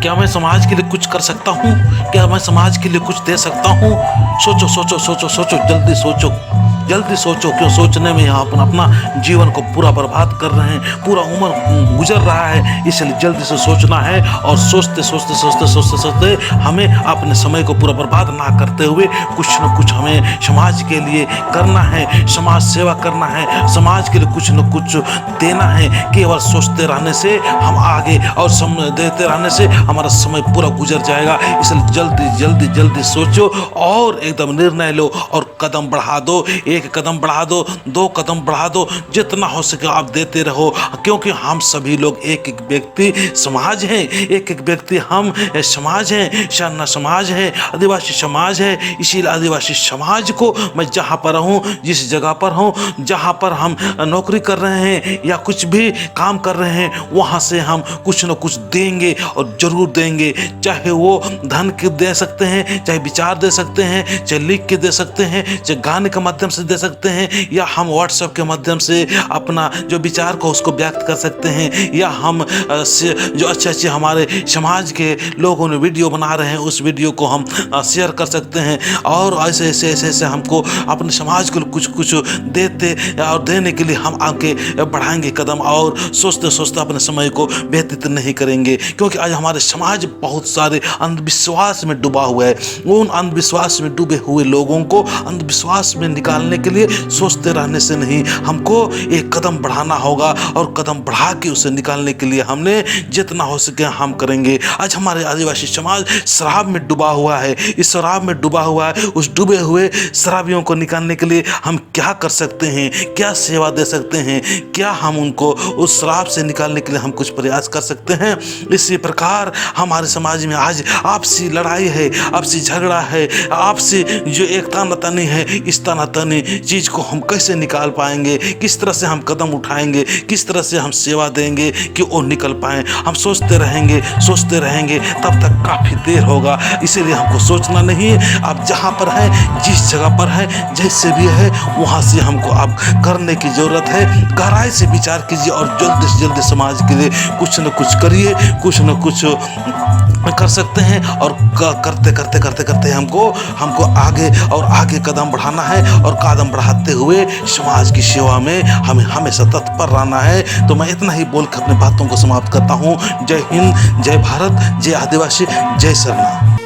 क्या मैं समाज के लिए कुछ कर सकता हूँ? क्या मैं समाज के लिए कुछ दे सकता हूँ? सोचो सोचो सोचो सोचो, जल्दी सोचो, जल्दी सोचो। क्यों सोचने में यहाँ अपन अपना जीवन को पूरा बर्बाद कर रहे हैं, पूरा उम्र गुजर रहा है, इसलिए जल्दी से सोचना है। और सोचते सोचते सोचते सोचते सोचते हमें अपने समय को पूरा बर्बाद ना करते हुए कुछ न कुछ हमें समाज के लिए करना है, समाज सेवा करना है, समाज के लिए कुछ न कुछ देना है। केवल सोचते रहने से हम आगे और समय देते रहने से हमारा समय पूरा गुजर जाएगा। इसलिए जल्दी जल्दी जल्दी सोचो और एकदम निर्णय लो और कदम बढ़ा दो। एक कदम बढ़ा दो, दो कदम बढ़ा दो, जितना हो सके आप देते रहो। क्योंकि हम सभी लोग एक एक व्यक्ति समाज हैं, एक एक व्यक्ति हम समाज हैं, शरणा समाज है, आदिवासी समाज है। इसीलिए आदिवासी समाज को मैं जहाँ पर हूँ, जिस जगह पर हूँ, जहाँ पर हम नौकरी कर रहे हैं या कुछ भी काम कर रहे हैं, वहाँ से हम कुछ न कुछ देंगे और जरूर देंगे। चाहे वो धन के दे सकते हैं, चाहे विचार दे सकते हैं, चाहे लिख के दे सकते हैं, चाहे गाने के माध्यम से दे सकते हैं, या हम व्हाट्सएप के माध्यम से अपना जो विचार को उसको व्यक्त कर सकते हैं, या हम जो अच्छे अच्छे हमारे समाज के लोगों ने वीडियो बना रहे हैं उस वीडियो को हम शेयर कर सकते हैं। और ऐसे ऐसे ऐसे ऐसे हमको अपने समाज को कुछ कुछ देते और देने के लिए हम आगे बढ़ाएंगे कदम, और सोचते सोचते अपने समय को व्यतीत नहीं करेंगे। क्योंकि आज हमारे समाज बहुत सारे अंधविश्वास में डूबा हुआ है। उन अंधविश्वास में डूबे हुए लोगों को अंधविश्वास में निकालने के लिए सोचते रहने से नहीं, हमको एक कदम बढ़ाना होगा, और कदम बढ़ा के उसे निकालने के लिए हमने जितना हो सके हम करेंगे। आज हमारे आदिवासी समाज शराब में डूबा हुआ है, इस शराब में डूबा हुआ है। उस डूबे हुए शराबियों को निकालने के लिए हम क्या कर सकते हैं, क्या सेवा दे सकते हैं, क्या हम उनको उस शराब से निकालने के लिए हम कुछ प्रयास कर सकते हैं। इसी प्रकार हमारे समाज में आज आपसी लड़ाई है, आपसी झगड़ा है, आपसी जो एक तानातनी है, इस तानातनी चीज को हम कैसे निकाल पाएंगे, किस तरह से हम कदम उठाएंगे, किस तरह से हम सेवा देंगे कि वो निकल पाए। हम सोचते रहेंगे तब तक काफी देर होगा। इसीलिए हमको सोचना नहीं है। आप जहाँ पर हैं, जिस जगह पर हैं, जैसे भी है, वहाँ से हमको अब करने की जरूरत है। गहराई से विचार कीजिए और जल्दी से जल्दी समाज के लिए कुछ न कुछ करिए, कुछ न कुछ कर सकते हैं। और करते करते करते करते हमको आगे और आगे कदम बढ़ाना है, और कदम बढ़ाते हुए समाज की सेवा में हमें हमेशा तत्पर रहना है। तो मैं इतना ही बोल कर अपनी बातों को समाप्त करता हूँ। जय हिंद, जय भारत, जय आदिवासी, जय शरणा।